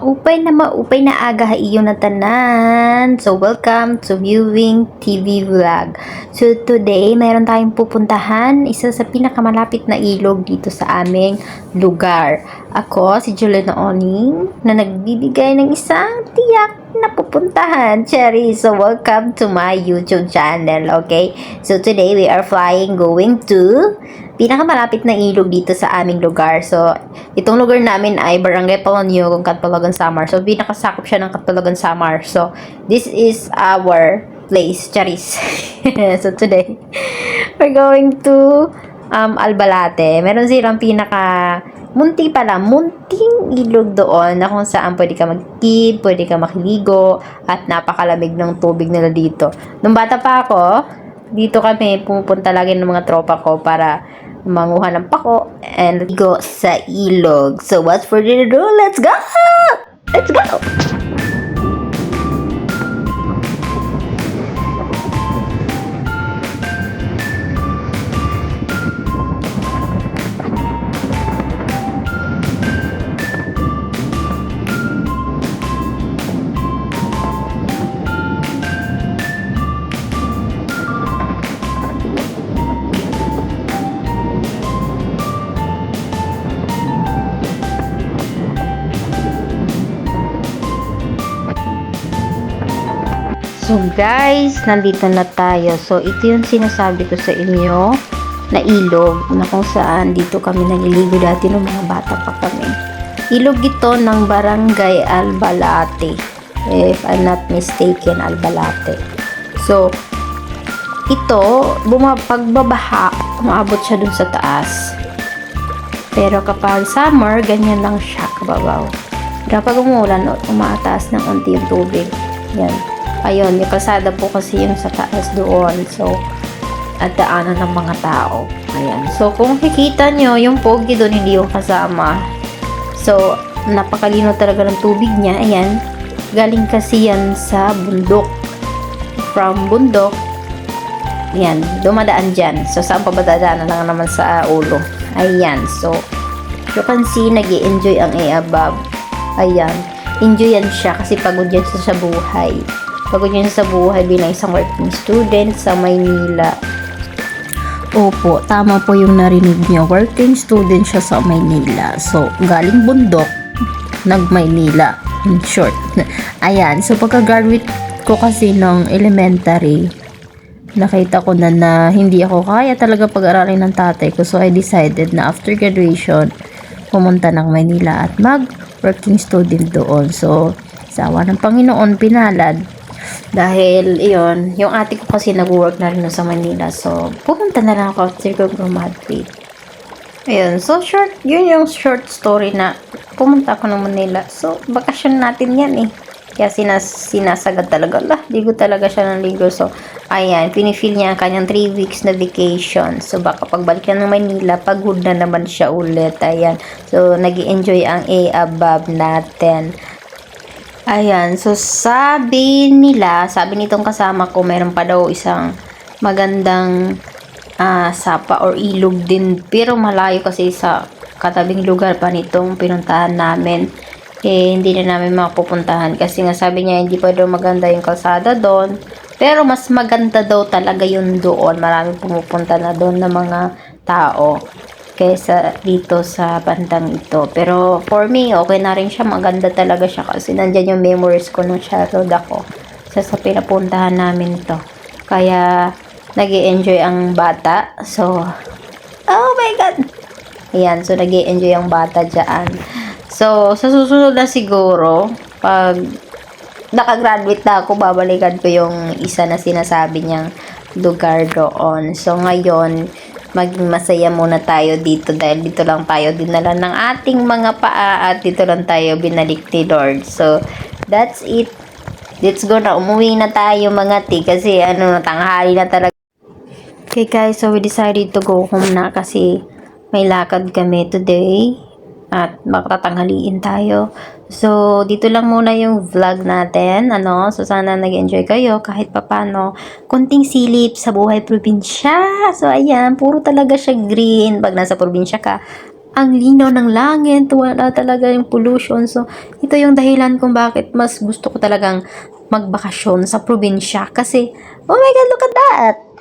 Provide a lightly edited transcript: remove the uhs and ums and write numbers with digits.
maupay na aga iyo na tanan. So, welcome to Viewing TV Vlog. So, today, mayroon tayong pupuntahan. Isa sa pinakamalapit na ilog dito sa aming lugar. Ako, si Juliana Oning, na nagbibigay ng isang tiyak na pupuntahan. Cherry, so welcome to my YouTube channel, okay? So, today, we are going to pinakamalapit na ilog dito sa aming lugar. So, itong lugar namin ay Barangay Palonyog, Catbalogan, Samar. So, pinakasakop siya ng Catbalogan, Samar. So, this is our place, Charis. So, today, we're going to Albalate. Meron silang munting ilog doon na kung saan pwede ka mag-tip, pwede ka makiligo, at napakalamig ng tubig nila dito. Nung bata pa ako, dito kami pupunta lagi ng mga tropa ko para manguha ng pako and go sa ilog. So, what's further ado? Let's go! Let's go! So guys, nandito na tayo. So ito yung sinasabi ko sa inyo na ilog na kung saan dito kami naliligo dati nung mga bata pa kami. Ilog ito ng Barangay Albalate. If I'm not mistaken, Albalate. So ito, pagbabaha, umaabot siya dun sa taas. Pero kapag summer, ganyan lang siya kababaw. Kapag umulan, umataas ng unti yung tubig. Yan. Ayun, yung kalsada po kasi yung sa taas doon. So, at daanan ng mga tao. Ayan. So, kung kikita nyo, yung pogi doon hindi yung kasama. So, napakalino talaga ng tubig niya. Ayan. Galing kasi yan sa bundok. From bundok, ayan, dumadaan dyan. So, saan pa ba dadaanan lang naman sa ulo? Ayan. So, you can see, nag-i-enjoy ang above. Ayan. Enjoy yan siya kasi pagod yan sa buhay. Pagod yun sa buhay bilang isang working student sa Maynila. Opo, tama po yung narinig niyo. Working student siya sa Maynila. So, galing bundok, nag-Maynila. In short. Ayan. So, pagka-graduate ko kasi ng elementary, nakita ko na hindi ako kaya talaga pag-aralin ng tatay ko. So, I decided na after graduation, pumunta ng Maynila at mag-working student doon. So, sa awa ng Panginoon, pinalad. Dahil, iyon, yung ate ko kasi nag-work na rin sa Manila. So, pupunta na lang ako after ko graduate. Ayun, so short, yun yung short story na pumunta ako ng Manila. So, bakasyon natin yan eh. Kaya sinasagad talaga. Ligo talaga siya ng ligo. So, ayan, pinifeel niya ang kanyang 3 weeks na vacation. So, baka pagbalik na ng Manila, pagod na naman siya ulit. Ayan. So, nag-i-enjoy ang above natin. Ayan, so sabi nitong kasama ko, meron pa daw isang magandang sapa or ilog din. Pero malayo kasi sa katabing lugar pa nitong pinuntahan namin. Eh, hindi na namin mapupuntahan kasi nga sabi niya hindi pa daw maganda yung kalsada doon. Pero mas maganda daw talaga yun doon. Maraming pumupunta na doon ng mga tao kaysa dito sa bandang ito. Pero for me, okay na rin siya. Maganda talaga siya kasi nandyan yung memories ko nung childhood ako sa pinapuntahan namin to. Kaya nag-i-enjoy ang bata. So, oh my God! Ayan, so nag-i-enjoy ang bata dyan. So, sa susunod na siguro, pag nakagraduate na ako, babalikan ko yung isa na sinasabi niyang lugar doon. So, ngayon, maging masaya muna tayo dito dahil dito lang tayo dinala ng ating mga paa at dito lang tayo binalik ni Lord. So, that's it. Let's go na. Umuwi na tayo mga ti kasi tanghali na talaga. Okay guys, so we decided to go home na kasi may lakad kami today at makatanghaliin tayo. So, dito lang muna yung vlog natin. So, sana nag-enjoy kayo kahit papano. Konting silip sa buhay probinsya. So, ayan, puro talaga siya green. Pag nasa probinsya ka, ang linaw ng langit, wala talaga yung pollution. So, ito yung dahilan kung bakit mas gusto ko talagang magbakasyon sa probinsya. Kasi, oh my God, look at that!